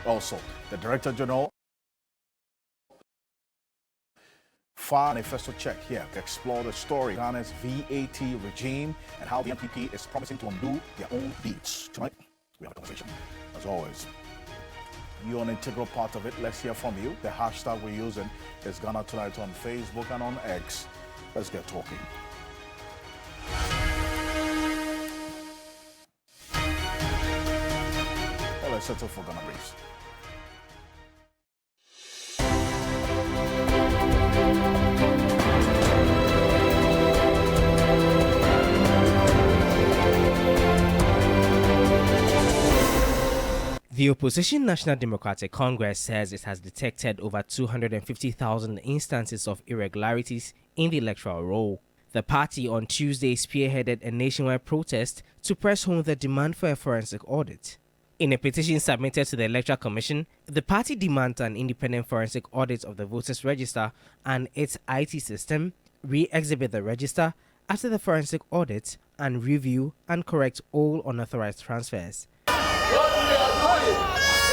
Also, the Director General filed a manifesto check here to explore the story of Ghana's VAT regime and how the NPP is promising to undo their own deeds. Tonight, we have a conversation. As always, you're an integral part of it. Let's hear from you. The hashtag we're using is Ghana Tonight on Facebook and on X. Let's get talking. Well, let's settle for Ghana Briefs. The opposition National Democratic Congress says it has detected over 250,000 instances of irregularities in the electoral roll. The party on Tuesday spearheaded a nationwide protest to press home the demand for a forensic audit. In a petition submitted to the Electoral Commission, the party demands an independent forensic audit of the voters' register and its IT system, re-exhibit the register after the forensic audit, and review and correct all unauthorized transfers. What we are doing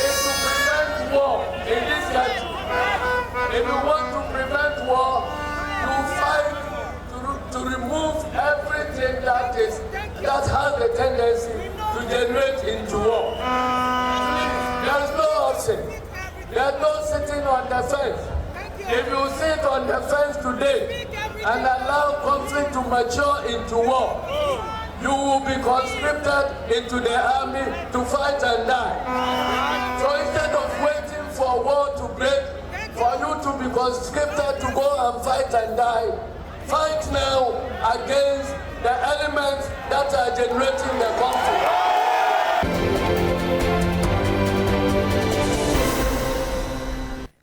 is to prevent war in this country. If you want to prevent war, you fight to remove everything that has the tendency to generate into war. There is no option. There is no sitting on the fence. If you sit on the fence today and allow conflict to mature into war, you will be conscripted into the army to fight and die. So instead of waiting for war to break, for you to be conscripted to go and fight and die, fight now against the elements that are generating the conflict.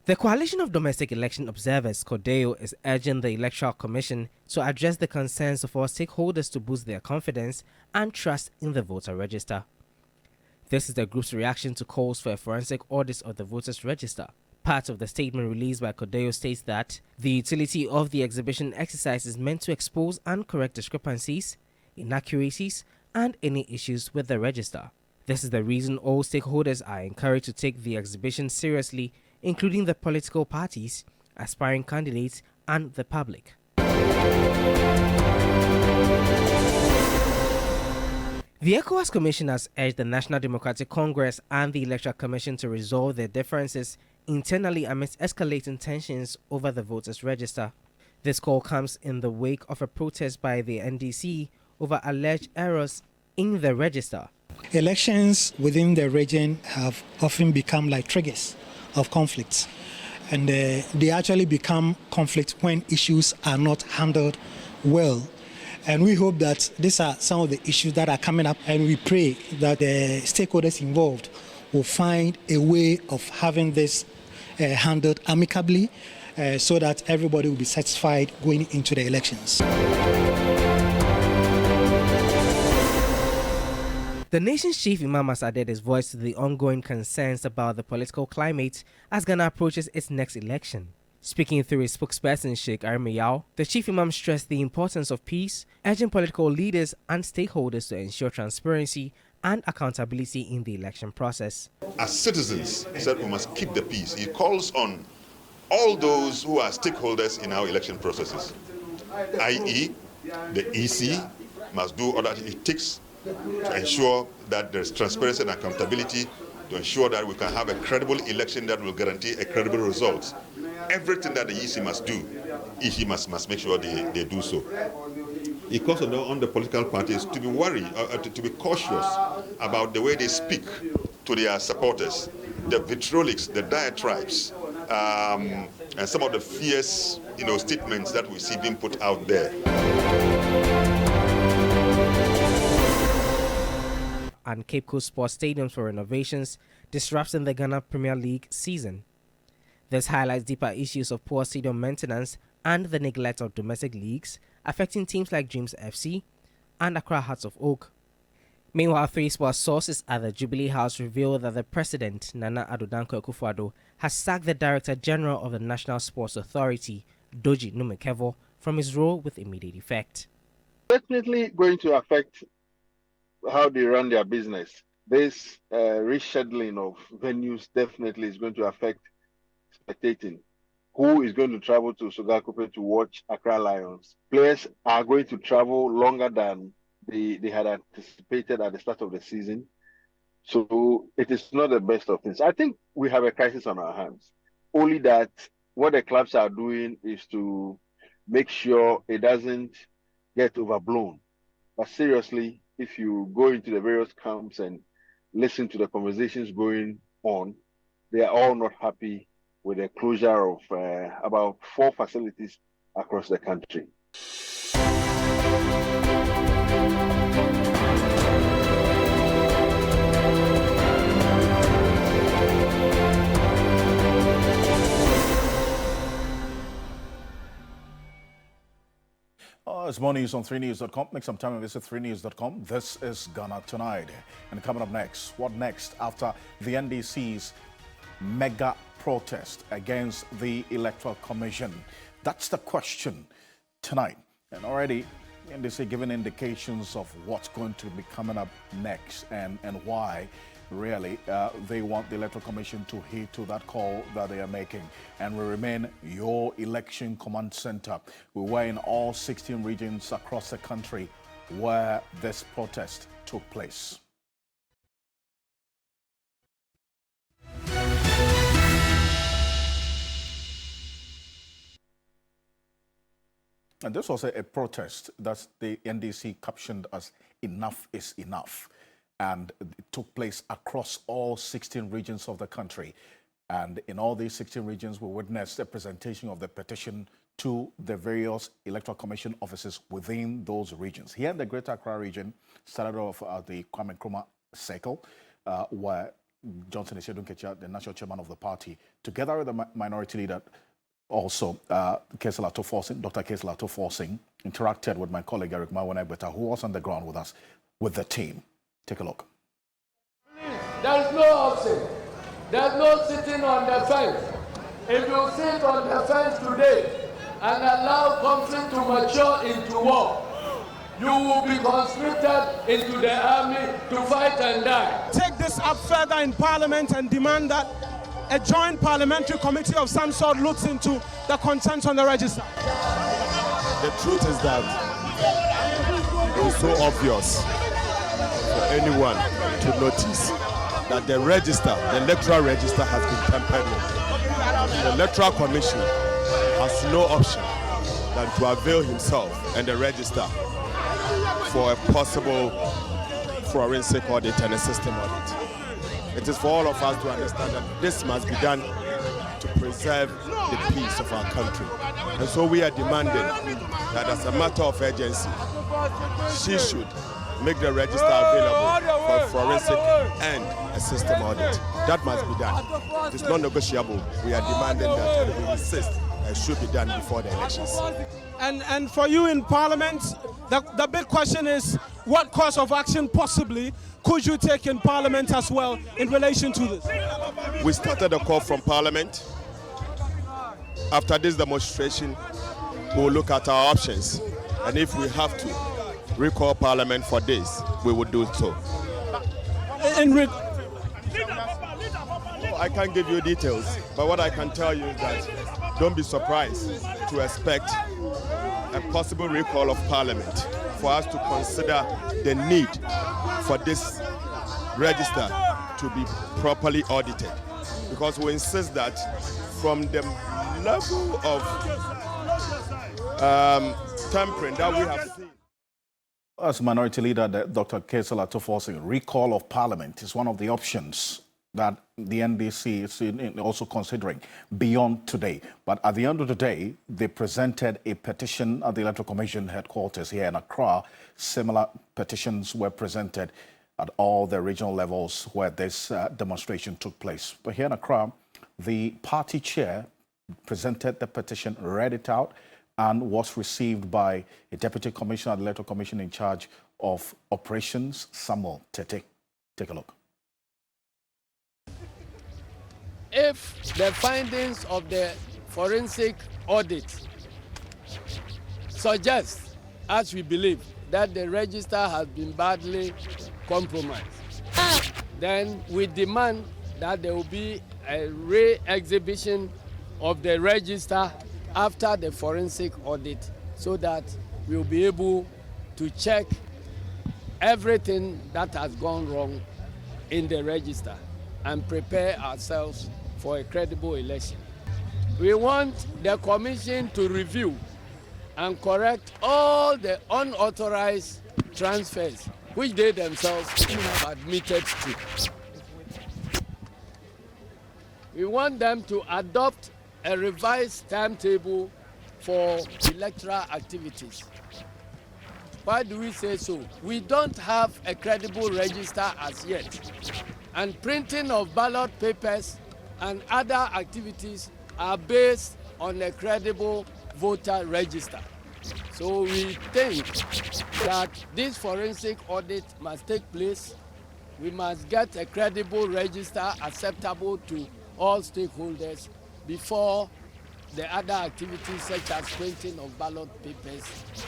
The Coalition of Domestic Election Observers, CODEO, is urging the Electoral Commission to address the concerns of all stakeholders to boost their confidence and trust in the voter register. This is the group's reaction to calls for a forensic audit of the voters' register. Part of the statement released by CODEO states that the utility of the exhibition exercise is meant to expose and correct discrepancies, inaccuracies, and any issues with the register. This is the reason all stakeholders are encouraged to take the exhibition seriously, including the political parties, aspiring candidates, and the public. The ECOWAS Commission has urged the National Democratic Congress and the Electoral Commission to resolve their differences internally amidst escalating tensions over the voters' register. This call comes in the wake of a protest by the NDC over alleged errors in the register. Elections within the region have often become like triggers of conflicts, and they actually become conflicts when issues are not handled well. And we hope that these are some of the issues that are coming up, and we pray that the stakeholders involved will find a way of having this handled amicably so that everybody will be satisfied going into the elections. The nation's chief Imam has added his voice to the ongoing concerns about the political climate as Ghana approaches its next election. Speaking through his spokesperson Sheikh Arimi, the chief Imam stressed the importance of peace, urging political leaders and stakeholders to ensure transparency and accountability in the election process. As citizens, he said we must keep the peace. He calls on all those who are stakeholders in our election processes, i.e. the EC must do all that it takes to ensure that there's transparency and accountability, to ensure that we can have a credible election that will guarantee a credible result. Everything that the EC must do, he must make sure they do so. He calls on the political parties to be worried, to be cautious about the way they speak to their supporters, the vitriolics, the diatribes, and some of the fierce statements that we see being put out there. And Cape Coast Sports Stadiums for renovations disrupting the Ghana Premier League season. This highlights deeper issues of poor stadium maintenance and the neglect of domestic leagues, affecting teams like Dreams FC and Accra Hearts of Oak. Meanwhile, 3 sports sources at the Jubilee House revealed that the President, Nana Addo Dankwa Akufo-Addo, has sacked the Director General of the National Sports Authority, Doji Numikevo, from his role with immediate effect. Definitely going to affect how they run their business. this rescheduling of venues definitely is going to affect spectating. Who is going to travel to Sogakope to watch Accra Lions? Players are going to travel longer than they had anticipated at the start of the season. So it is not the best of things. I think we have a crisis on our hands. Only that what the clubs are doing is to make sure it doesn't get overblown. But seriously, if you go into the various camps and listen to the conversations going on, they are all not happy with the closure of about 4 facilities across the country. It's more news on 3news.com. Make some time and visit 3news.com. This is Ghana Tonight. And coming up next, what next after the NDC's mega protest against the Electoral Commission? That's the question tonight. And already NDC giving indications of what's going to be coming up next and why really they want the Electoral Commission to heed to that call that they are making. And we remain your election command center. We were in all 16 regions across the country where this protest took place. And this was a protest that the NDC captioned as "Enough is Enough." And it took place across all 16 regions of the country. And in all these 16 regions, we witnessed a presentation of the petition to the various Electoral Commission offices within those regions. Here in the Greater Accra region, started off at the Kwame Nkrumah Circle, where Johnson Eshedun Ketia, the national chairman of the party, together with the minority leader, also Kesel Atoforsin, Dr. Kesel Atoforsin, interacted with my colleague Eric Mawenegbeta, who was on the ground with us, with the team. Take a look. There is no option. There's no sitting on the fence. If you sit on the fence today and allow conflict to mature into war, you will be conscripted into the army to fight and die. Take this up further in Parliament and demand that a joint parliamentary committee of some sort looks into the contents on the register. The truth is that it is so obvious for anyone to notice that the register, the electoral register, has been tampered with. The Electoral Commission has no option than to avail himself and the register for a possible forensic audit and a system audit. It is for all of us to understand that this must be done to preserve the peace of our country. And so we are demanding that as a matter of urgency, she should make the register available for forensic and a system audit. That must be done. It is non-negotiable. We are demanding that, and we insist that it should be done before the elections. And for you in Parliament, the big question is, what course of action possibly could you take in Parliament as well in relation to this? We started a call from Parliament. After this demonstration, we will look at our options. And if we have to recall Parliament for this, we will do so. I can't give you details, but what I can tell you is that don't be surprised to expect a possible recall of Parliament for us to consider the need for this register to be properly audited. Because we insist that from the level of tampering that we have seen. As Minority Leader Dr. Kesel Atoforsin, recall of Parliament is one of the options that the NDC is also considering beyond today. But at the end of the day, they presented a petition at the Electoral Commission headquarters here in Accra. Similar petitions were presented at all the regional levels where this demonstration took place. But here in Accra, the party chair presented the petition, read it out, and was received by a Deputy Commissioner at the Electoral Commission in charge of Operations, Samuel Tete. Take a look. If the findings of the forensic audit suggest, as we believe, that the register has been badly compromised, then we demand that there will be a re-exhibition of the register after the forensic audit so that we'll be able to check everything that has gone wrong in the register and prepare ourselves for a credible election. We want the commission to review and correct all the unauthorized transfers which they themselves have admitted to. We want them to adopt a revised timetable for electoral activities. Why do we say so? We don't have a credible register as yet, and printing of ballot papers and other activities are based on a credible voter register. So we think that this forensic audit must take place. We must get a credible register acceptable to all stakeholders before the other activities such as printing of ballot papers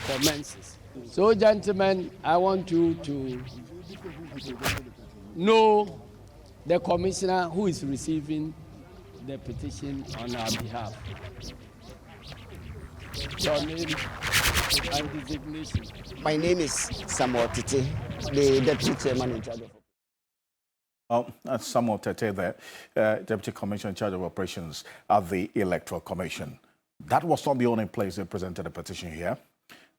commences. So, gentlemen, I want you to know the commissioner who is receiving the petition on our behalf. Your name and designation. My name is Samuel Tete, the Deputy Chairman in charge of. Oh, that's Samuel Tete there, Deputy Commissioner in charge of operations at the Electoral Commission. That was not the only place they presented a petition here.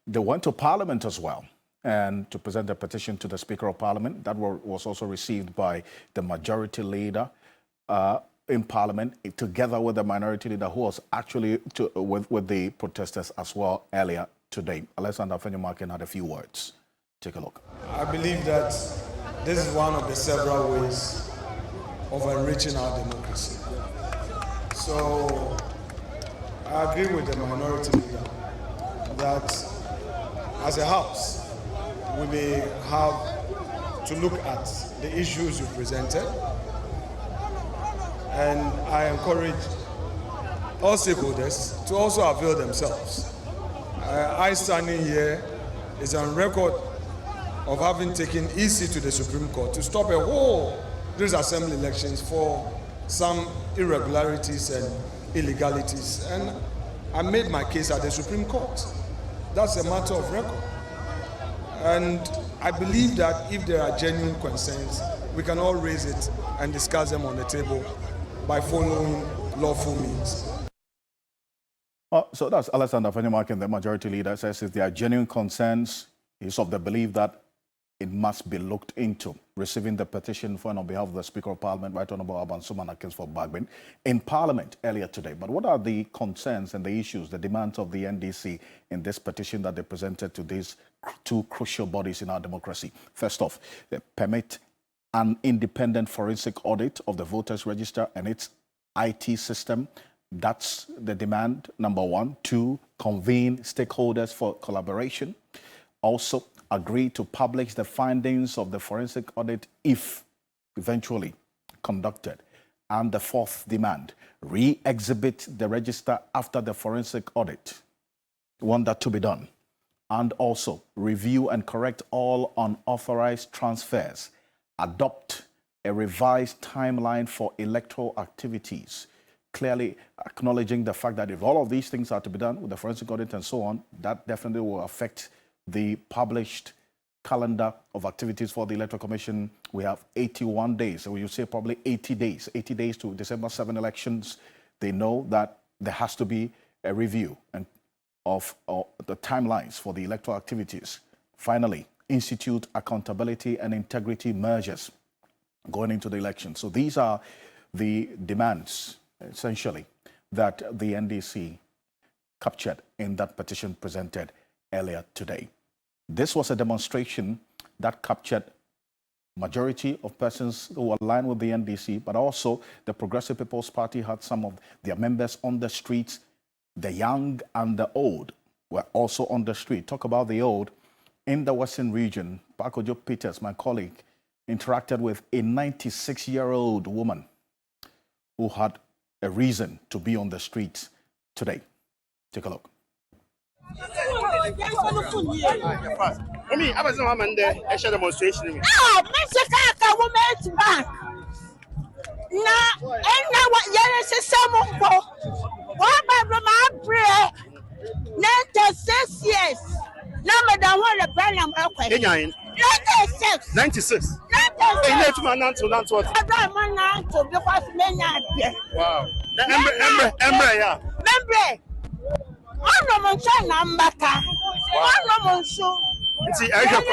They went to Parliament as well, and to present a petition to the Speaker of Parliament. That was also received by the Majority Leader in Parliament, together with the Minority Leader, who was actually with the protesters as well earlier today. Alexander Afenyomarkin had a few words. Take a look. I believe that this is one of the several ways of enriching our democracy. So I agree with the Minority Leader that as a House, we may have to look at the issues you presented, and I encourage all stakeholders to also avail themselves. I standing here is on record of having taken EC to the Supreme Court to stop a whole these assembly elections for some irregularities and illegalities, and I made my case at the Supreme Court. That's a matter of record. And I believe that if there are genuine concerns, we can all raise it and discuss them on the table by following lawful means. So that's Alexander Afenyomarkin, the Majority Leader, says if there are genuine concerns, he's of the belief that it must be looked into. Receiving the petition on behalf of the Speaker of Parliament, Right Honourable Abansuma Akinfo Bagbin, in Parliament earlier today. But what are the concerns and the issues, the demands of the NDC in this petition that they presented to these two crucial bodies in our democracy? First off, they permit an independent forensic audit of the voters' register and its IT system. That's the demand, number one. Two, convene stakeholders for collaboration. Also, agree to publish the findings of the forensic audit if eventually conducted. And the fourth demand, re-exhibit the register after the forensic audit. Want that to be done. And also, review and correct all unauthorized transfers. Adopt a revised timeline for electoral activities. Clearly acknowledging the fact that if all of these things are to be done with the forensic audit and so on, that definitely will affect the published calendar of activities for the Electoral Commission. We have 81 days, so you say probably 80 days to December 7 elections. They know that there has to be a review of the timelines for the electoral activities. Finally, institute accountability and integrity measures going into the election. So these are the demands, essentially, that the NDC captured in that petition presented earlier today. This was a demonstration that captured majority of persons who aligned with the NDC, but also the Progressive People's Party had some of their members on the streets. The young and the old were also on the street. Talk about the old. In the Western region, Pakojo Peters, my colleague, interacted with a 96-year-old woman who had a reason to be on the streets today. Take a look. Mommy, I was a woman there. I share demonstration. Ah, Mr. Kaka, woman's back. Now, and now what there is a summer. What about my prayer? 96 years. Now, Madam, what a brand of 96. 96. I Wow. Embre, yeah. See, I have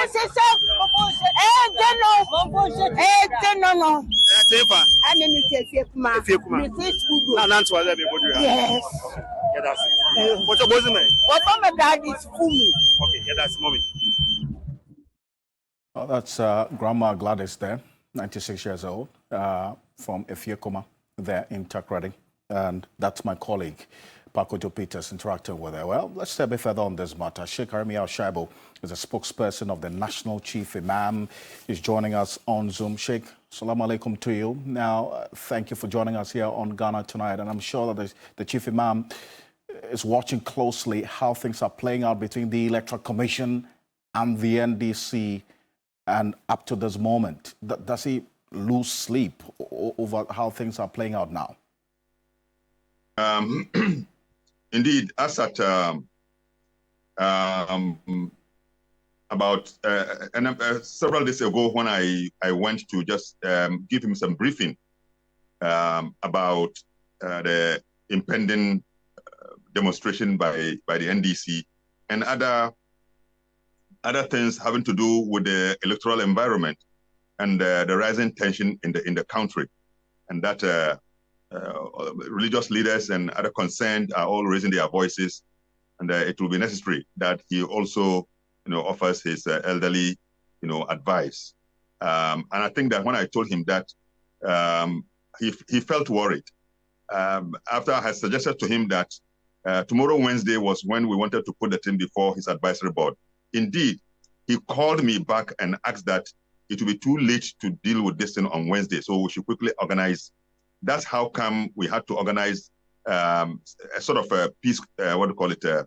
yes. Yeah, that's it. What's your bosom? What my dad is Fumi. Okay, yeah, that's mommy. Oh, that's Grandma Gladys there, 96 years old, from Efiekoma there in Takoradi. And that's my colleague, Pakojo Peters, interacting with her. Well, let's stay a bit further on this matter. Sheikh Arimi Al-Shaibu is a spokesperson of the National Chief Imam. He's joining us on Zoom. Sheikh, salam alaikum to you. Now, thank you for joining us here on Ghana Tonight. And I'm sure that the Chief Imam is watching closely how things are playing out between the Electoral Commission and the NDC. And up to this moment, does he lose sleep over how things are playing out now? Indeed, as at about several days ago, when I went to just give him some briefing about the impending demonstration by the NDC and other things having to do with the electoral environment and the rising tension in the country, and that religious leaders and other concerned are all raising their voices, and it will be necessary that he also, offers his elderly, advice. And I think that when I told him that, he felt worried. After I had suggested to him that tomorrow, Wednesday, was when we wanted to put the thing before his advisory board. Indeed, he called me back and asked that it will be too late to deal with this thing on Wednesday, so we should quickly organize. That's how come we had to organize a sort of a peace,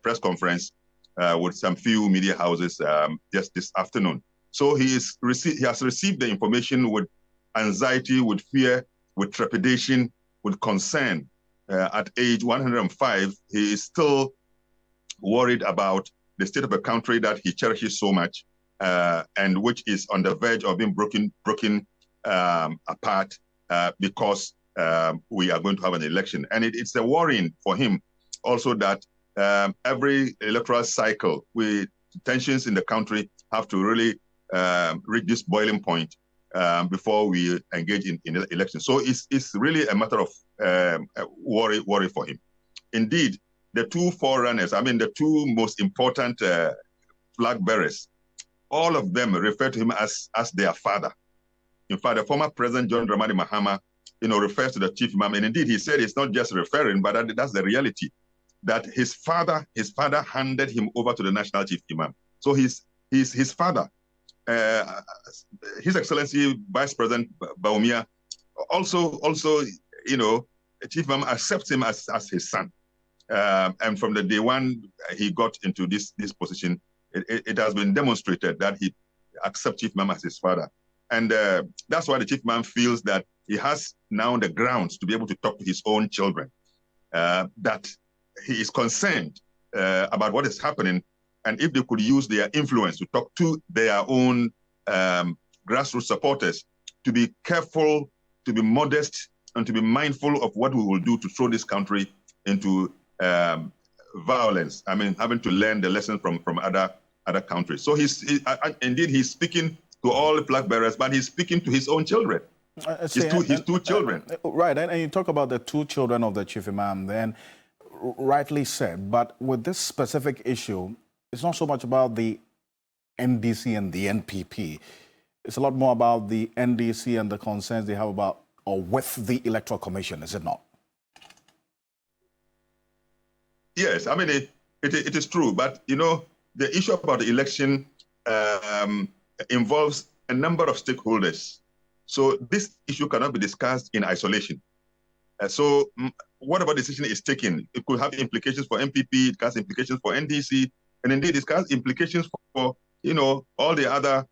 press conference with some few media houses just this afternoon. So he has received the information with anxiety, with fear, with trepidation, with concern. At age 105, he is still worried about the state of a country that he cherishes so much, and which is on the verge of being broken apart because we are going to have an election. And it's a worrying for him also that every electoral cycle, with tensions in the country have to really reach this boiling point before we engage in elections. So it's really a matter of worry for him. Indeed, the two forerunners, the two most important flag bearers, all of them refer to him as their father. In fact, the former President John Dramani Mahama, refers to the Chief Imam, and indeed he said it's not just referring, but that's the reality, that his father handed him over to the National Chief Imam. So his father, His Excellency Vice President Bawumia, also, Chief Imam accepts him as his son. And from the day one he got into this position, it has been demonstrated that he accepts Chief Imam as his father. And that's why the Chief Imam feels that he has now the grounds to be able to talk to his own children, that he is concerned about what is happening, and if they could use their influence to talk to their own grassroots supporters to be careful, to be modest, and to be mindful of what we will do to throw this country into violence. Having to learn the lesson from other countries. So indeed he's speaking to all the flag bearers, but he's speaking to his own children. His two children. Right, and you talk about the two children of the Chief Imam, then rightly said, but with this specific issue, it's not so much about the NDC and the NPP. It's a lot more about the NDC and the concerns they have about or with the Electoral Commission, is it not? Yes, it is true, but the issue about the election involves a number of stakeholders. So this issue cannot be discussed in isolation. So whatever decision is taken, it could have implications for NPP, it has implications for NDC, and indeed it has implications for all the other,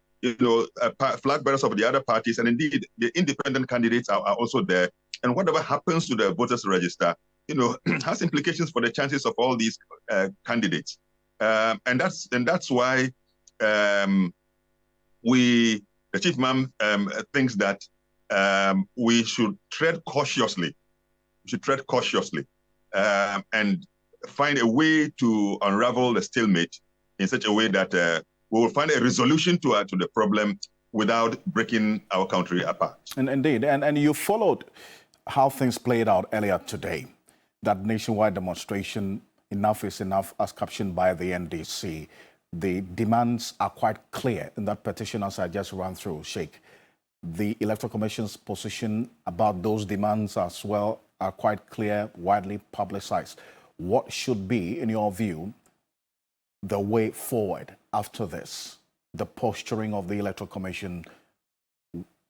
flag bearers of the other parties, and indeed the independent candidates are also there. And whatever happens to the voters register, has implications for the chances of all these candidates. And that's why the Chief Imam thinks that we should tread cautiously. And find a way to unravel the stalemate in such a way that we will find a resolution to the problem without breaking our country apart. And indeed, and you followed how things played out earlier today. That nationwide demonstration, enough is enough, as captioned by the NDC. The demands are quite clear in that petition, as I just ran through, Sheikh. The Electoral Commission's position about those demands as well are quite clear, widely publicized. What should be, in your view, the way forward after this, the posturing of the Electoral Commission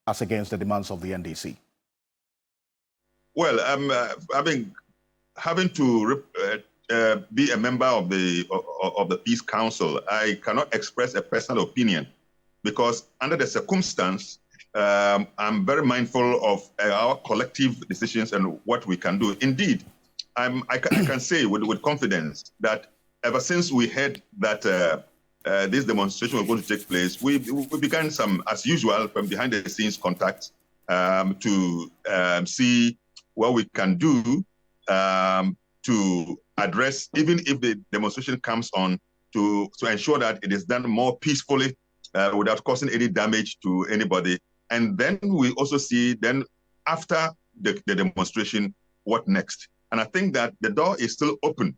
as against the demands of the NDC? Well, having to be a member of the Peace Council, I cannot express a personal opinion because under the circumstance, I'm very mindful of our collective decisions and what we can do. Indeed, I can say with confidence that ever since we heard that this demonstration was going to take place, we began some, as usual, from behind the scenes contacts to see what we can do to address, even if the demonstration comes on, to ensure that it is done more peacefully without causing any damage to anybody. And then we also see then after the demonstration, what next? And I think that the door is still open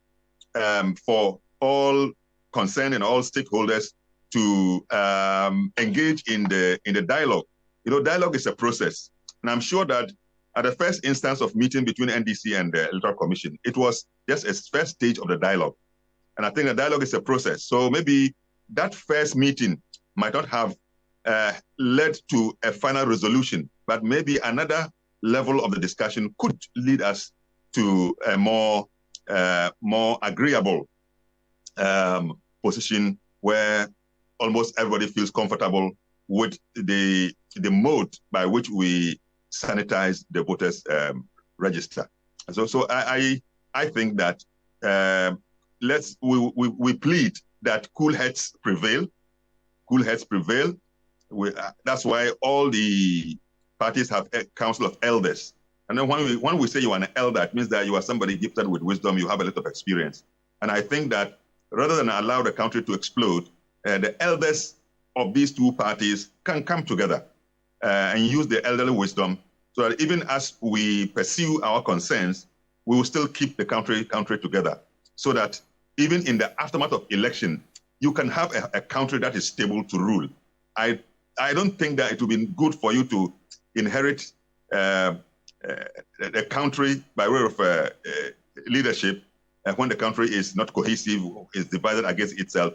for all concerned and all stakeholders to engage in the dialogue. Dialogue is a process. And I'm sure that at the first instance of meeting between NDC and the Electoral Commission, it was just a first stage of the dialogue. And I think the dialogue is a process. So maybe that first meeting might not have led to a final resolution, but maybe another level of the discussion could lead us to a more agreeable position where almost everybody feels comfortable with the mode by which we sanitize the voters register. So I think that we plead that cool heads prevail. Cool heads prevail. That's why all the parties have a council of elders. And then when we say you are an elder, it means that you are somebody gifted with wisdom, you have a lot of experience. And I think that rather than allow the country to explode, the elders of these two parties can come together and use the elderly wisdom so that even as we pursue our concerns, we will still keep the country together so that even in the aftermath of election, you can have a country that is stable to rule. I don't think that it would be good for you to inherit a country by way of leadership when the country is not cohesive, is divided against itself.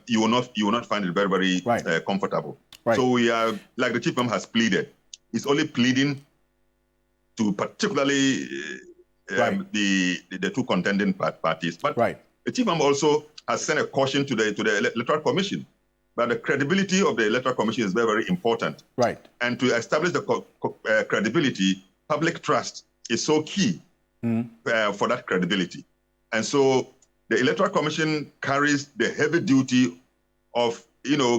You will not find it very, very comfortable. Right. So we are, like the Chief Imam has pleaded, he's only pleading to particularly the two contending parties. But the Chief Imam also has sent a caution to the Electoral Commission. But the credibility of the Electoral Commission is very, very important. Right. And to establish the credibility, public trust is so key for that credibility. And so the Electoral Commission carries the heavy duty of,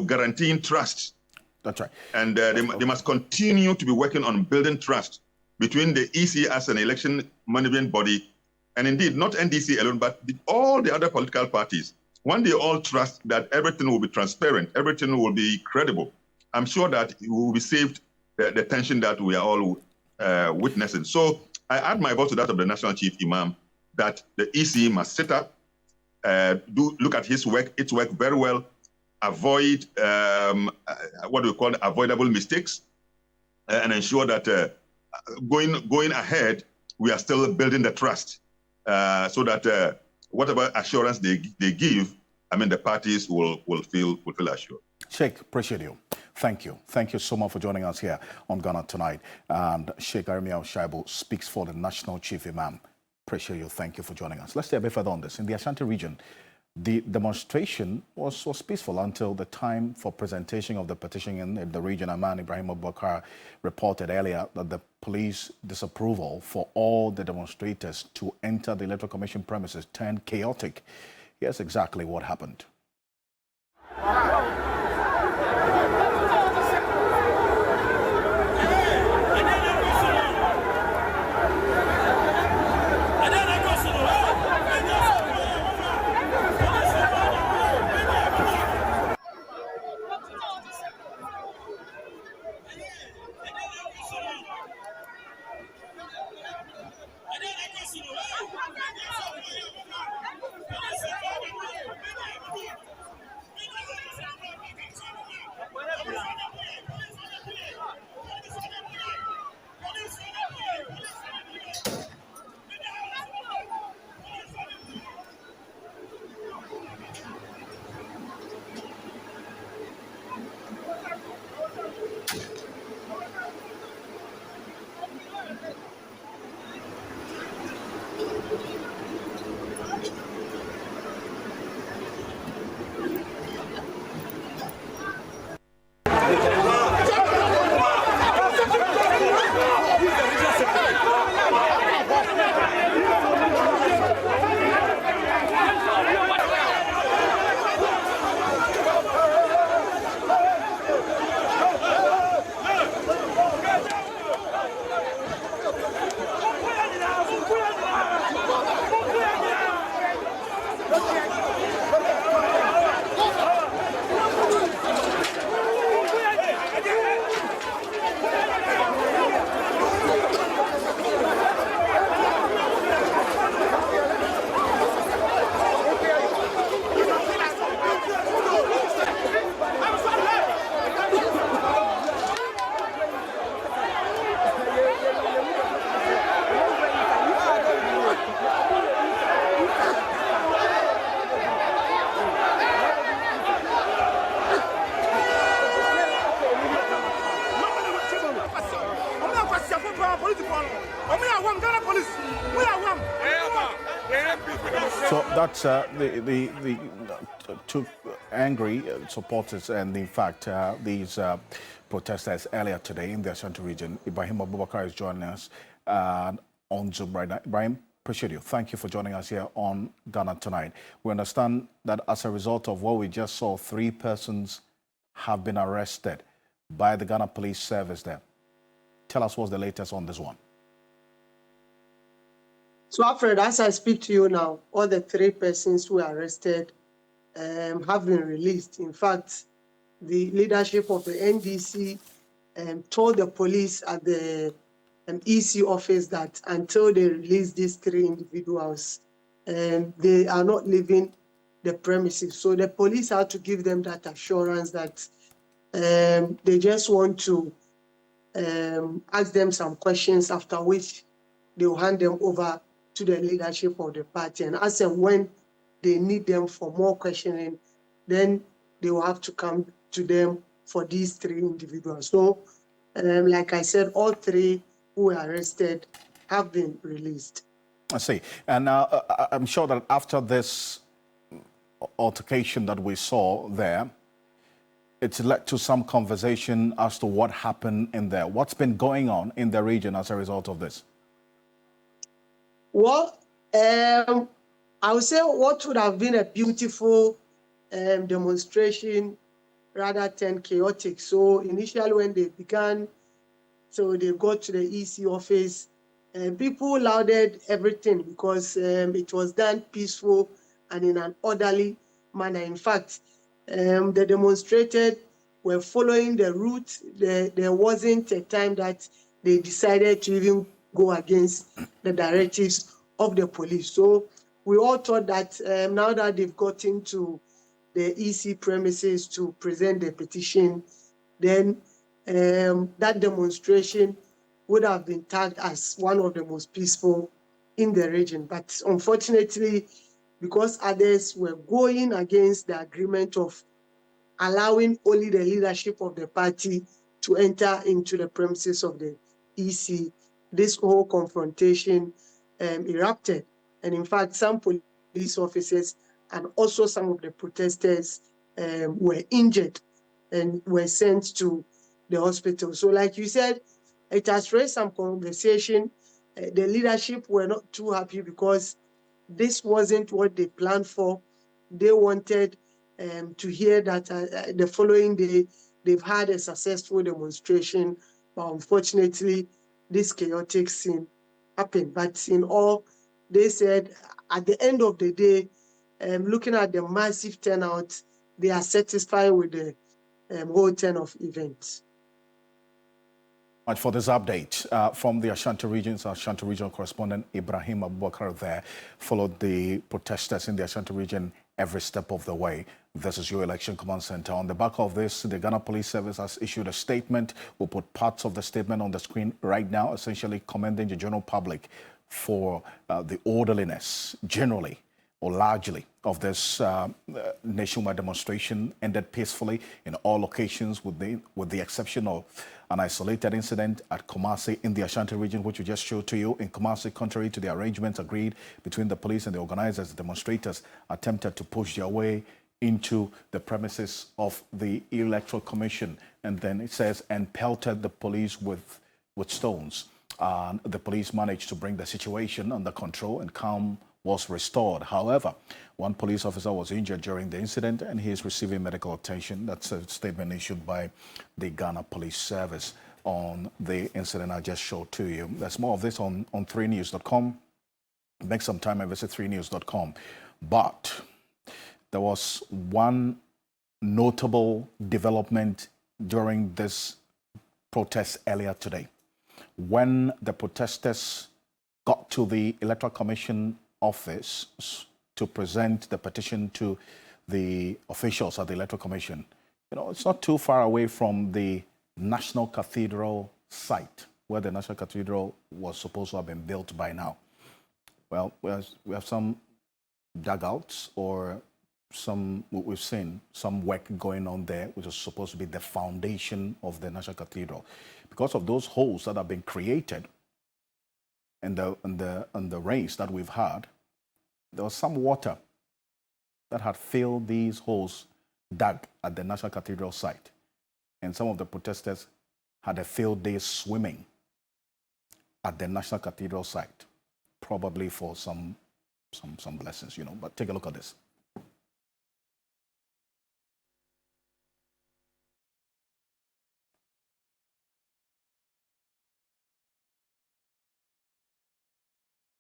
guaranteeing trust. That's right. And they must continue to be working on building trust between the EC as an election management body, and indeed not NDC alone, but all the other political parties. When they all trust that everything will be transparent, everything will be credible, I'm sure that it will be saved the tension that we are all witnessing. So I add my vote to that of the National Chief Imam that the EC must sit up, look at its work very well, avoid what we call avoidable mistakes, and ensure that going ahead, we are still building the trust so that whatever assurance they give, the parties will feel assured. Sheikh, appreciate you. Thank you. Thank you so much for joining us here on Ghana Tonight. And Sheikh Aremia Shaibu speaks for the National Chief Imam. Appreciate you. Thank you for joining us. Let's stay a bit further on this. In the Ashanti region, The demonstration was peaceful until the time for presentation of the petition in the region. Aman Ibrahim Abubakar reported earlier that the police disapproval for all the demonstrators to enter the Electoral Commission premises turned chaotic. Here's exactly what happened. So that's the two angry supporters, and in fact these protesters earlier today in the Ashanti region. Ibrahim Abubakar is joining us on Zoom right now. Ibrahim, appreciate you. Thank you for joining us here on Ghana Tonight. We understand that as a result of what we just saw, 3 persons have been arrested by the Ghana Police Service there. Tell us what's the latest on this one. So, Alfred, as I speak to you now, all the 3 persons who were arrested have been released. In fact, the leadership of the NDC told the police at the EC office that until they release these 3 individuals, they are not leaving the premises. So the police had to give them that assurance that they just want to ask them some questions, after which they will hand them over to the leadership of the party. And as and when they need them for more questioning, then they will have to come to them for these 3 individuals. So, like I said, all 3 who were arrested have been released. I see. And I'm sure that after this altercation that we saw there, it's led to some conversation as to what happened in there. What's been going on in the region as a result of this? Well, I would say what would have been a beautiful demonstration rather turned chaotic. So initially when they began, so they got to the EC office, people lauded everything because it was done peaceful and in an orderly manner. In fact, the demonstrators were following the route. There wasn't a time that they decided to even go against the directives of the police. So we all thought that now that they've gotten to the EC premises to present the petition, then that demonstration would have been tagged as one of the most peaceful in the region. But unfortunately, because others were going against the agreement of allowing only the leadership of the party to enter into the premises of the EC, this whole confrontation erupted. And in fact, some police officers and also some of the protesters were injured and were sent to the hospital. So like you said, it has raised some conversation. The leadership were not too happy because this wasn't what they planned for. They wanted to hear that the following day they've had a successful demonstration, but unfortunately this chaotic scene happened. But in all, they said at the end of the day, looking at the massive turnout, they are satisfied with the whole turn of events. Much for this update from the Ashanti regions. Ashanti regional correspondent Ibrahim Abubakar there followed the protesters in the Ashanti region every step of the way. This is your Election Command Center. On the back of this, the Ghana Police Service has issued a statement. We'll put parts of the statement on the screen right now, essentially commending the general public for the orderliness, generally or largely, of this nationwide demonstration. Ended peacefully in all locations with the exception of an isolated incident at Kumasi in the Ashanti region, which we just showed to you. In Kumasi, contrary to the arrangements agreed between the police and the organizers, the demonstrators attempted to push their way into the premises of the Electoral Commission, and then it says, and pelted the police with stones. The police managed to bring the situation under control and calm was restored. However, one police officer was injured during the incident and he is receiving medical attention. That's a statement issued by the Ghana Police Service on the incident I just showed to you. There's more of this on 3news.com. Make some time and visit 3news.com. But there was one notable development during this protest earlier today. When the protesters got to the Electoral Commission office to present the petition to the officials at the Electoral Commission, it's not too far away from the National Cathedral site where the National Cathedral was supposed to have been built by now. Well, we have some dugouts or we've seen some work going on there, which is supposed to be the foundation of the National Cathedral. Because of those holes that have been created and the rains that we've had, there was some water that had filled these holes dug at the National Cathedral site. And some of the protesters had a field day swimming at the National Cathedral site, probably for some blessings, But take a look at this.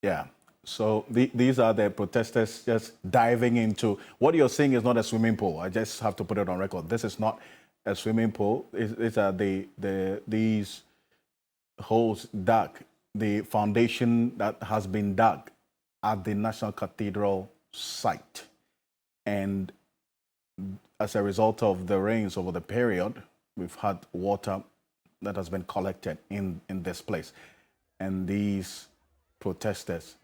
Yeah, so these are the protesters just diving into what you're seeing is not a swimming pool. I just have to put it on record. This is not a swimming pool. It's these holes dug, the foundation that has been dug at the National Cathedral site. And as a result of the rains over the period, we've had water that has been collected in this place. And these protesters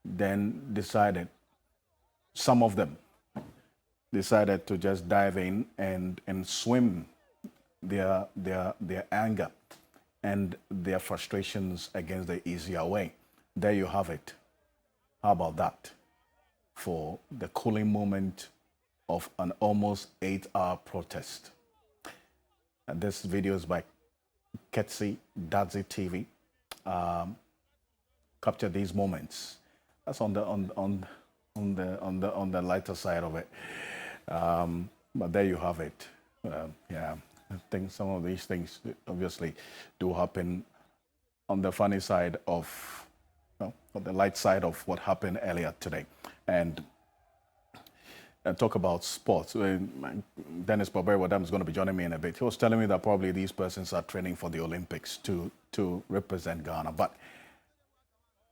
then decided, some of them decided to just dive in and swim their anger and their frustrations against the easier way. There you have it. How about that for the cooling moment of an almost 8-hour protest? And this video is by Ketsi Dadzi TV. Capture these moments. That's on the lighter side of it. But there you have it. Yeah, I think some of these things obviously do happen on the funny side of, on the light side of what happened earlier today. And talk about sports. Dennis Boberi-Wadam is going to be joining me in a bit. He was telling me that probably these persons are training for the Olympics to represent Ghana. But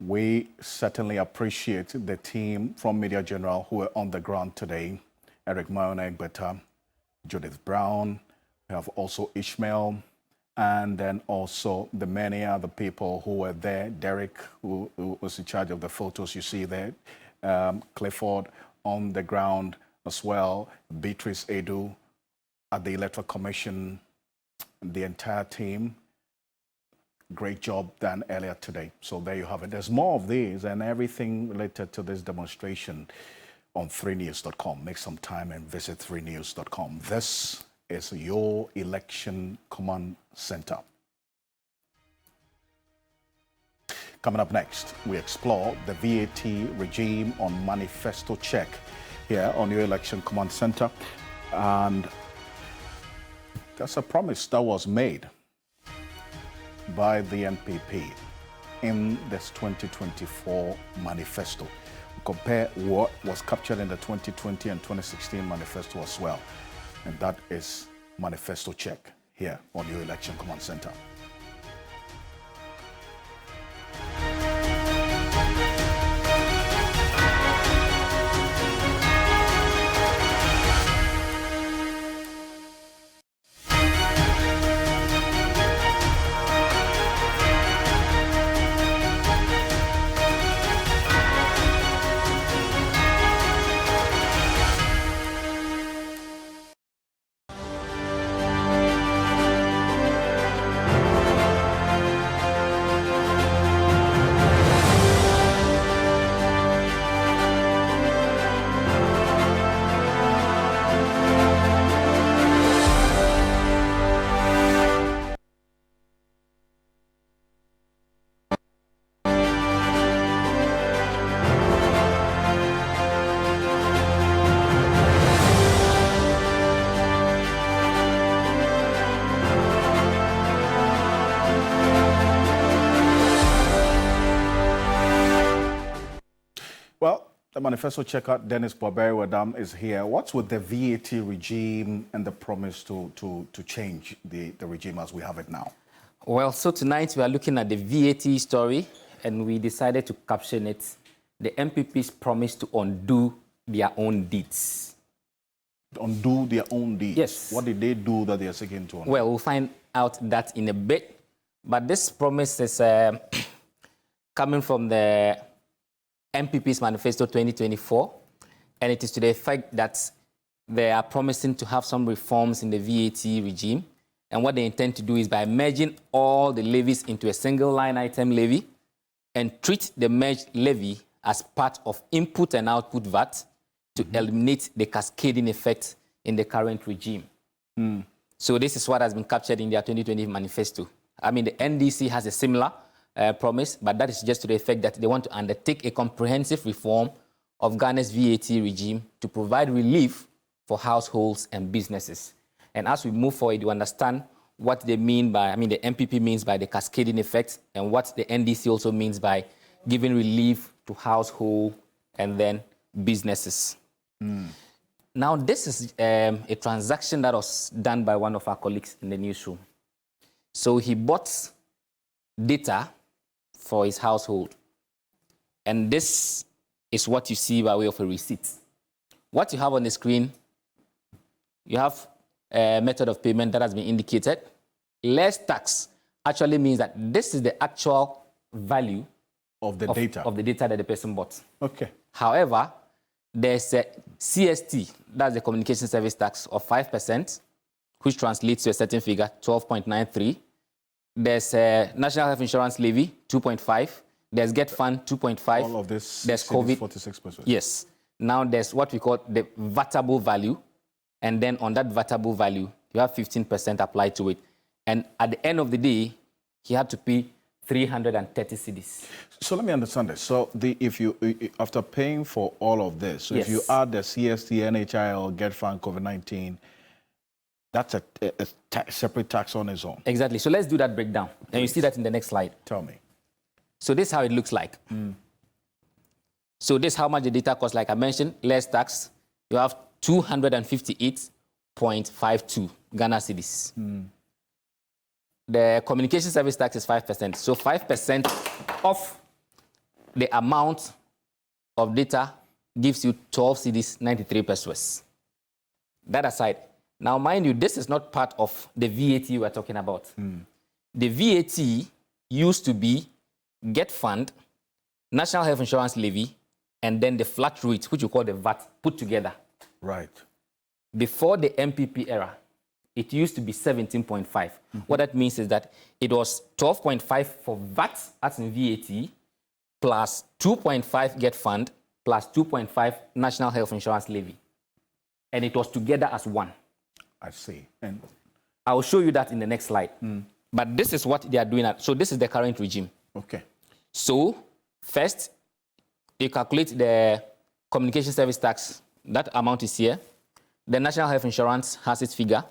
we certainly appreciate the team from Media General who are on the ground today. Eric Mayona-Egbeta, Judith Brown, we have also Ishmael, and then also the many other people who were there. Derek, who was in charge of the photos you see there. Clifford on the ground as well. Beatrice Edu at the Electoral Commission, the entire team. Great job done earlier today. So there you have it. There's more of these and everything related to this demonstration on 3news.com. Make some time and visit 3news.com. This is your election command center. Coming up next, we explore the VAT regime on manifesto check here on your election command center. And there's a promise that was made by the NPP in this 2024 manifesto. Compare what was captured in the 2020 and 2016 manifesto as well. And that is manifesto check here on your election command center. Well, the manifesto checker, Dennis Boberi-Wadam, is here. What's with the VAT regime and the promise to change the regime as we have it now? Well, so tonight we are looking at the VAT story, and we decided to caption it, the MPP's promise to undo their own deeds. Undo their own deeds? Yes. What did they do that they are seeking to undo? Well, we'll find out that in a bit. But this promise is coming from the MPP's Manifesto 2024, and it is to the effect that they are promising to have some reforms in the VAT regime. And what they intend to do is by merging all the levies into a single line item levy and treat the merged levy as part of input and output VAT to eliminate the cascading effect in the current regime. So this is what has been captured in their 2020 manifesto. I mean, the NDC has a similar promise, but that is just to the effect that they want to undertake a comprehensive reform of Ghana's VAT regime to provide relief for households and businesses. And as we move forward, you understand what they mean by, I mean, the MPP means by the cascading effect, and what the NDC also means by giving relief to household and then businesses. Now, this is a transaction that was done by one of our colleagues in the newsroom. So he bought data for his household. And this is what you see by way of a receipt. What you have on the screen, you have a method of payment that has been indicated. Less tax actually means that this is the actual value of the data that the person bought. Okay. However, there's a CST, that's the communication service tax of 5%, which translates to a certain figure, 12.93. There's a National Health Insurance Levy, 2.5. There's Get Fund, 2.5. All of this, there's COVID. 46%. Yes. Now there's what we call the VATable value. And then on that VATable value, you have 15% applied to it. And at the end of the day, he had to pay 330 cedis. So let me understand this. So if you, after paying for all of this, so if you add the CST, NHIL, Get Fund, COVID-19, that's a separate tax on its own. Exactly. So let's do that breakdown. Please. And you see that in the next slide. Tell me. So this is how it looks like. So this is how much the data costs. Like I mentioned, less tax. You have 258.52 Ghana cedis. The communication service tax is 5%. So 5% of the amount of data gives you 12 cedis, 93 pesos. That aside, now mind you, this is not part of the VAT we're talking about. The VAT used to be Get Fund, National Health Insurance Levy, and then the flat rate, which you call the VAT, put together. Right. Before the MPP era, it used to be 17.5. What that means is that it was 12.5 for VAT, as in VAT, plus 2.5 Get Fund, plus 2.5 national health insurance levy. And it was together as one. I see. And I will show you that in the next slide. But this is what they are doing. So this is the current regime. Okay. So first, you calculate the communication service tax. That amount is here. The National Health Insurance has its figure.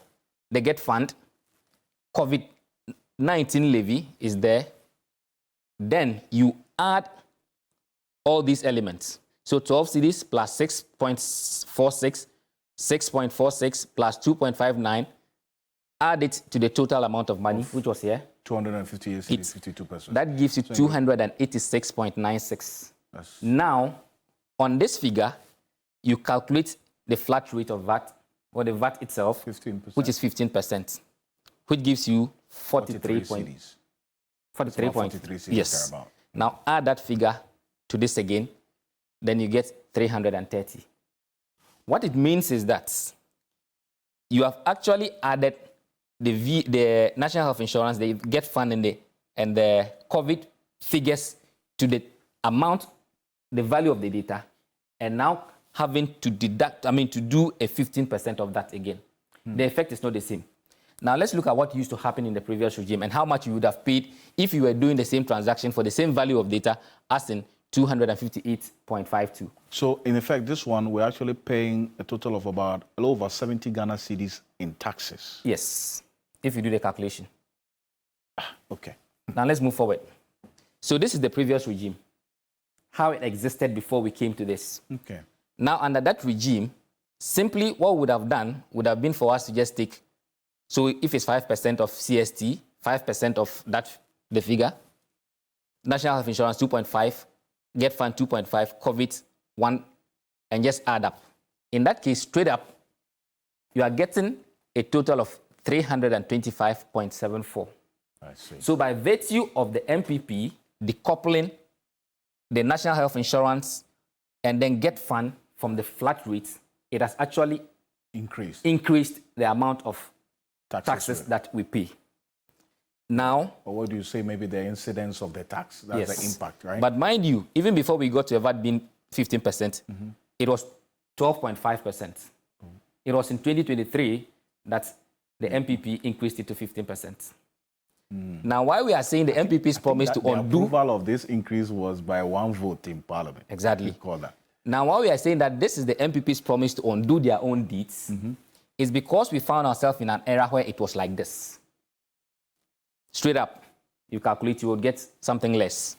The GET Fund, COVID-19 levy is there. Then you add all these elements. So 12 cedis plus 6.46, 6.46 plus 2.59, add it to the total amount of money, which was here. 258 cedis, 52%. That gives you 286.96. Now, on this figure, you calculate the flat rate of VAT, or the VAT itself, 15%. which is 15%, which gives you 43 cedis. 43 43 cedis yes. thereabout. Now add that figure to this again, then you get 330. What it means is that you have actually added the National Health Insurance, the GET Fund and the COVID figures to the amount, the value of the data, and now having to deduct, to do a 15% of that again. The effect is not the same. Now let's look at what used to happen in the previous regime and how much you would have paid if you were doing the same transaction for the same value of data as in 258.52. So in effect, this one, we're actually paying a total of about a little over 70 Ghana cedis in taxes. Yes, if you do the calculation. Okay. Now let's move forward. So this is the previous regime, how it existed before we came to this. Okay. Now under that regime, simply what we would have done would have been for us to just take, so if it's 5% of CST, 5% of that, the figure, National Health Insurance 2.5, GET Fund 2.5, COVID 1, and just add up. In that case, straight up, you are getting a total of 325.74. I see. So by virtue of the MPP decoupling the National Health Insurance and then GET Fund from the flat rates, it has actually increased the amount of taxes that we pay. Now, or what do you say? Maybe the incidence of the tax, that's yes. the impact, right? But mind you, even before we got to a VAT being 15%, it was 12.5%. It was in 2023 that the MPP increased it to 15%. Now, why we are saying the MPP's promise to undo... The approval of this increase was by one vote in Parliament. Exactly. Call that. Now, why we are saying that this is the MPP's promise to undo their own deeds is because we found ourselves in an era where it was like this. Straight up, you calculate, you will get something less.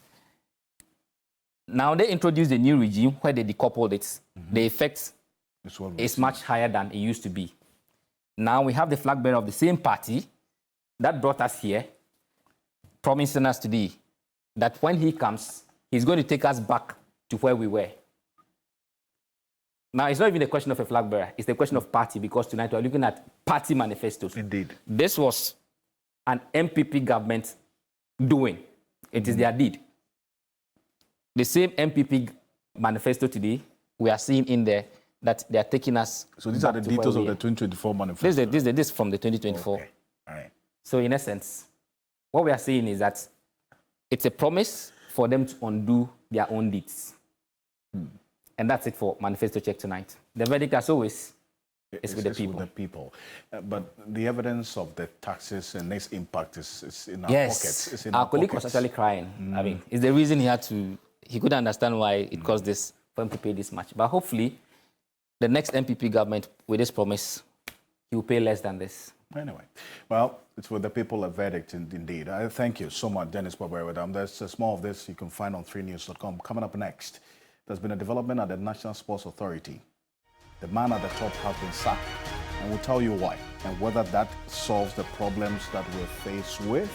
Now, they introduced a new regime where they decoupled it. The effect is much higher than it used to be. Now, we have the flag bearer of the same party that brought us here, promising us today that when he comes, he's going to take us back to where we were. Now, it's not even a question of a flag bearer. It's the question of party, because tonight we're looking at party manifestos. Indeed. This was an MPP government doing. It is their deed. The same MPP manifesto today, we are seeing in there that they are taking us. So these are the details of the 2024 manifesto? This is from the 2024. Okay. All right. So in essence, what we are saying is that it's a promise for them to undo their own deeds. And that's it for Manifesto Check tonight. The verdict, as always, is with the people. But the evidence of the taxes and its impact is in our yes. pockets. It's in our colleague was actually crying. I mean, it's the reason he couldn't understand why it cost this, for him to pay this much. But hopefully, the next MPP government, with this promise, he will pay less than this. Anyway, well, it's with the people a verdict indeed. I thank you so much, Dennis Boberwadam. There's more of this you can find on 3news.com. Coming up next, there's been a development at the National Sports Authority. The man at the top has been sacked, and we'll tell you why and whether that solves the problems that we're faced with.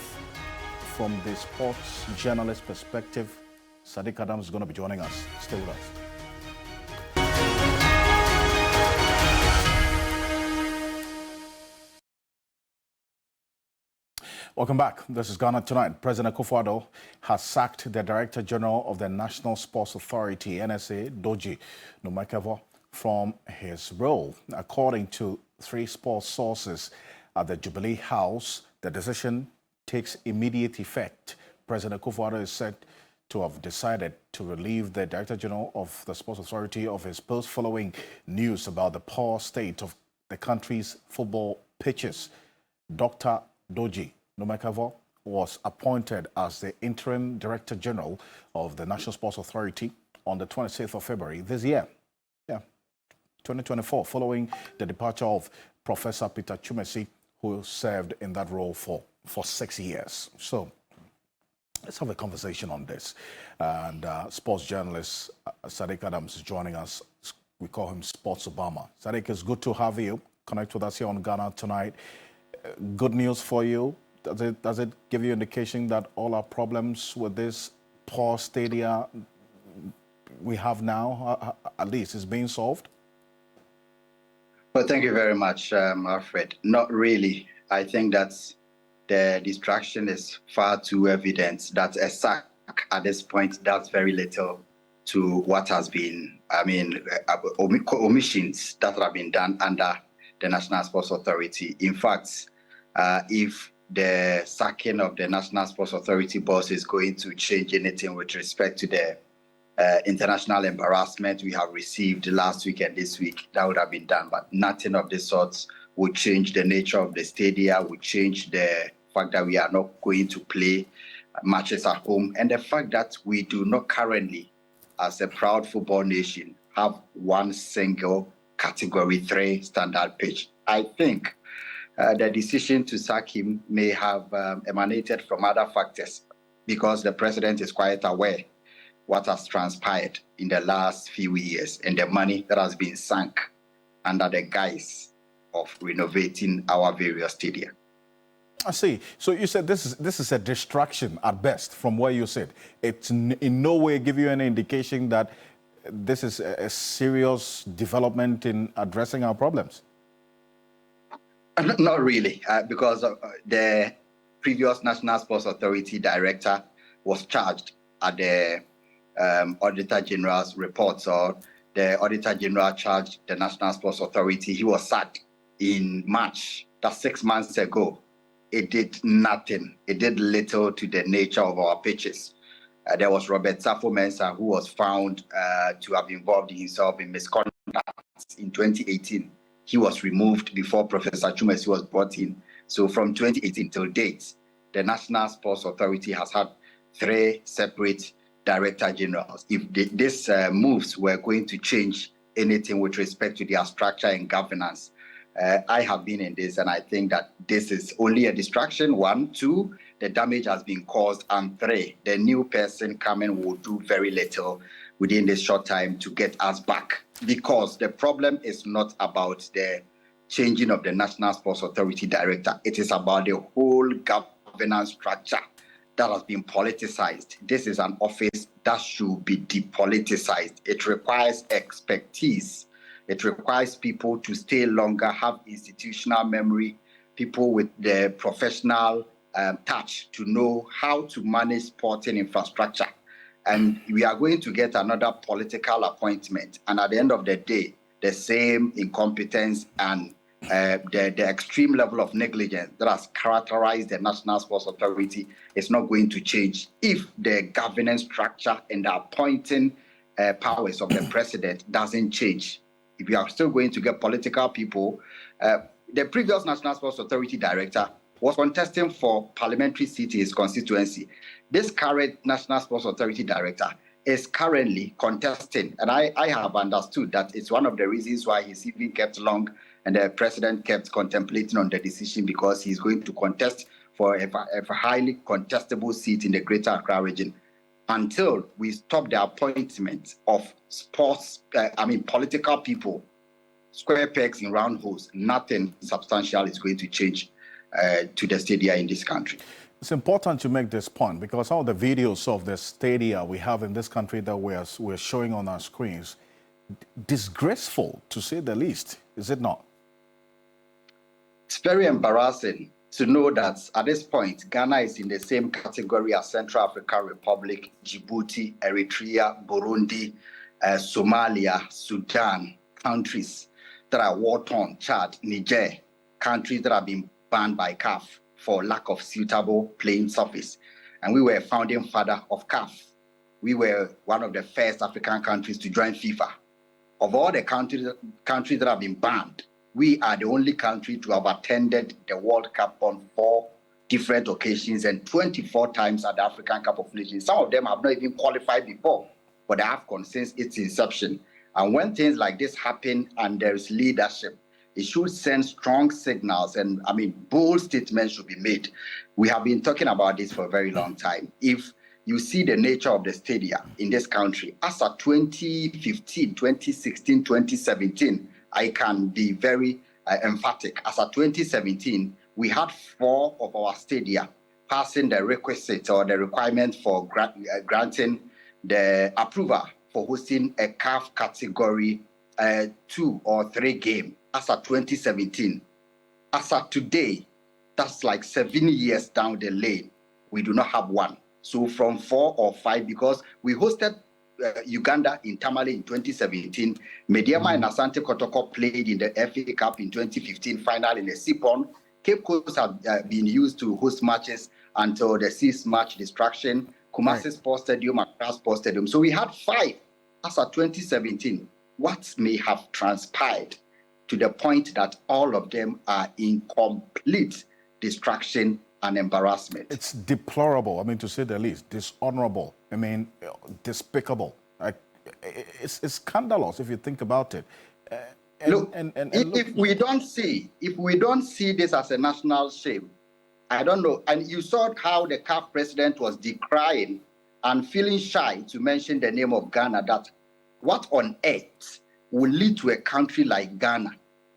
From the sports journalist perspective, Sadiq Adams is going to be joining us. Stay with us. Welcome back. This is Ghana Tonight. President Akufo-Addo has sacked the Director General of the National Sports Authority, NSA, Doji Numekevor, from his role. According to 3 sports sources at the Jubilee House, the decision takes immediate effect. President Akufo-Addo is set to have decided to relieve the Director General of the Sports Authority of his post following news about the poor state of the country's football pitches. Dr. Doji Numekavo was appointed as the interim Director General of the National Sports Authority on the 26th of February this year. 2024, following the departure of Professor Peter Twumasi, who served in that role for 6 years. So let's have a conversation on this. And sports journalist Sadiq Adams is joining us. We call him Sports Obama. Sadiq, it's good to have you connect with us here on Ghana Tonight. Good news for you. Does it give you indication that all our problems with this poor stadia we have now, at least, is being solved? Well, thank you very much, Alfred. Not really. I think that the distraction is far too evident. That a sack at this point does very little to what has been, omissions that have been done under the National Sports Authority. In fact, if the sacking of the National Sports Authority boss is going to change anything with respect to the international embarrassment we have received last week and this week, that would have been done. But nothing of the sorts would change the nature of the stadia, would change the fact that we are not going to play matches at home, and the fact that we do not currently, as a proud football nation, have one single Category 3 standard pitch. I think the decision to sack him may have emanated from other factors, because the president is quite aware what has transpired in the last few years and the money that has been sunk under the guise of renovating our various stadia. I see. So you said this is a distraction at best from where you sit. It's in no way give you any indication that this is a serious development in addressing our problems. Not really, because the previous National Sports Authority director was charged at the Auditor General's report. So the Auditor General charged the National Sports Authority. He was sacked in March. That's 6 months ago. It did nothing. It did little to the nature of our pitches. There was Robert Safo-Mensah, who was found to have involved himself in misconduct in 2018. He was removed before Professor Twumasi was brought in. So from 2018 till date, the National Sports Authority has had 3 separate Director Generals. If these moves were going to change anything with respect to their structure and governance, I have been in this, and I think that this is only a distraction. 1, 2, the damage has been caused, and 3, the new person coming will do very little within this short time to get us back. Because the problem is not about the changing of the National Sports Authority director. It is about the whole governance structure that has been politicized. This is an office that should be depoliticized. It requires expertise. It requires people to stay longer, have institutional memory, people with the professional touch to know how to manage sporting infrastructure. And we are going to get another political appointment. And at the end of the day, the same incompetence and the extreme level of negligence that has characterized the National Sports Authority is not going to change if the governance structure and the appointing powers of the president doesn't change. If we are still going to get political people, the previous National Sports Authority director was contesting for parliamentary seat in his constituency. This current National Sports Authority director is currently contesting, and I have understood that it's one of the reasons why he's even kept long and the president kept contemplating on the decision, because he's going to contest for a highly contestable seat in the Greater Accra region. Until we stop the appointment of political people, square pegs in round holes, nothing substantial is going to change to the stadia in this country. It's important to make this point, because some of the videos of the stadia we have in this country that we're showing on our screens, disgraceful to say the least, is it not? It's very embarrassing to know that at this point, Ghana is in the same category as Central African Republic, Djibouti, Eritrea, Burundi, Somalia, Sudan, countries that are war-torn, Chad, Niger, countries that have been banned by CAF for lack of suitable playing surface. And we were a founding father of CAF. we were one of the first African countries to join FIFA. Of all the countries that have been banned, we are the only country to have attended the World Cup on 4 different occasions and 24 times at the African Cup of Nations. Some of them have not even qualified before for the AFCON since its inception. And when things like this happen and there is leadership, it should send strong signals and, bold statements should be made. We have been talking about this for a very long time. If you see the nature of the stadia in this country, as of 2015, 2016, 2017, I can be very emphatic. As of 2017, we had 4 of our stadia passing the requisite or the requirement for granting the approval for hosting a CAF category 2 or 3 game as of 2017. As of today, that's like 7 years down the lane, we do not have one. So from 4 or 5, because we hosted Uganda in Tamale in 2017, Mediama and Asante Kotoko played in the FA Cup in 2015 final in the Sipon. Cape Coast have been used to host matches until the 6th match distraction, Kumasi Sports Stadium, Accra Sports Stadium. So we had 5 as of 2017. What may have transpired to the point that all of them are in complete distraction and embarrassment? It's deplorable, to say the least. Dishonorable, despicable. It's scandalous if you think about it. If we don't see this as a national shame, I don't know. And you saw how the CAF president was decrying and feeling shy to mention the name of Ghana, that what on earth will lead to a country like Ghana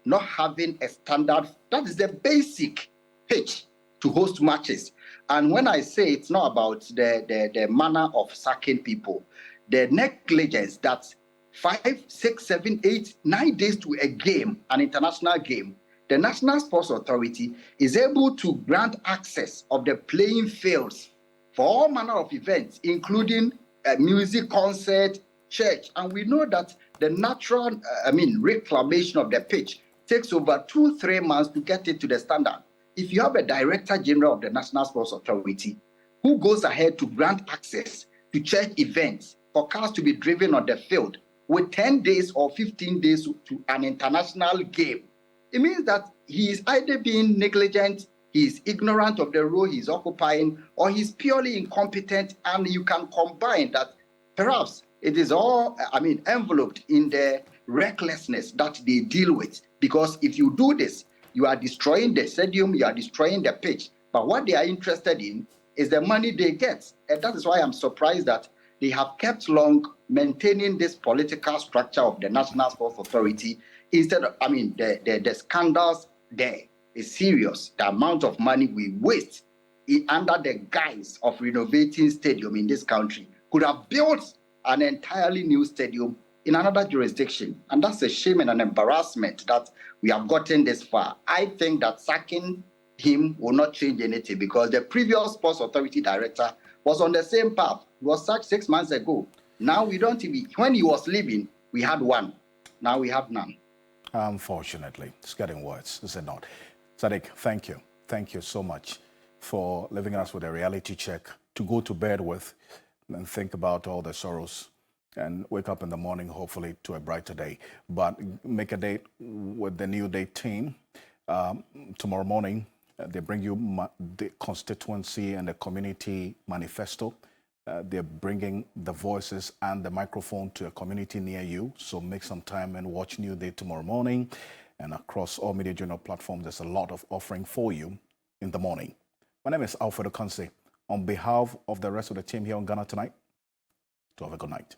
not having a standard, that is the basic pitch to host matches. And when I say it's not about the manner of sacking people, the negligence that 5, 6, 7, 8, 9 days to a game, an international game, the National Sports Authority is able to grant access of the playing fields for all manner of events, including a music concert, church. And we know that the natural, reclamation of the pitch takes over 2-3 months to get it to the standard. If you have a Director General of the National Sports Authority who goes ahead to grant access to church events for cars to be driven on the field with 10 days or 15 days to an international game, it means that he is either being negligent, he is ignorant of the role he's occupying, or he's purely incompetent. And you can combine that perhaps it is all, enveloped in the recklessness that they deal with. Because if you do this, you are destroying the stadium, you are destroying the pitch. But what they are interested in is the money they get. And that is why I'm surprised that they have kept long maintaining this political structure of the National Sports Authority. Instead of, the scandals there is serious. The amount of money we waste under the guise of renovating stadium in this country could have built an entirely new stadium in another jurisdiction. And that's a shame and an embarrassment that we have gotten this far. I think that sacking him will not change anything, because the previous Sports Authority director was on the same path. He was sacked 6 months ago. Now we don't even, when he was leaving, we had one. Now we have none. Unfortunately, it's getting worse, is it not? Sadiq, thank you. Thank you so much for leaving us with a reality check to go to bed with and think about all the sorrows and wake up in the morning, hopefully, to a brighter day. But make a date with the New Day team. Tomorrow morning, they bring you the constituency and the community manifesto. They're bringing the voices and the microphone to a community near you. So make some time and watch New Day tomorrow morning. And across all Media Journal platforms, there's a lot of offering for you in the morning. My name is Alfredo Kanse. On behalf of the rest of the team here on Ghana Tonight, to have a good night.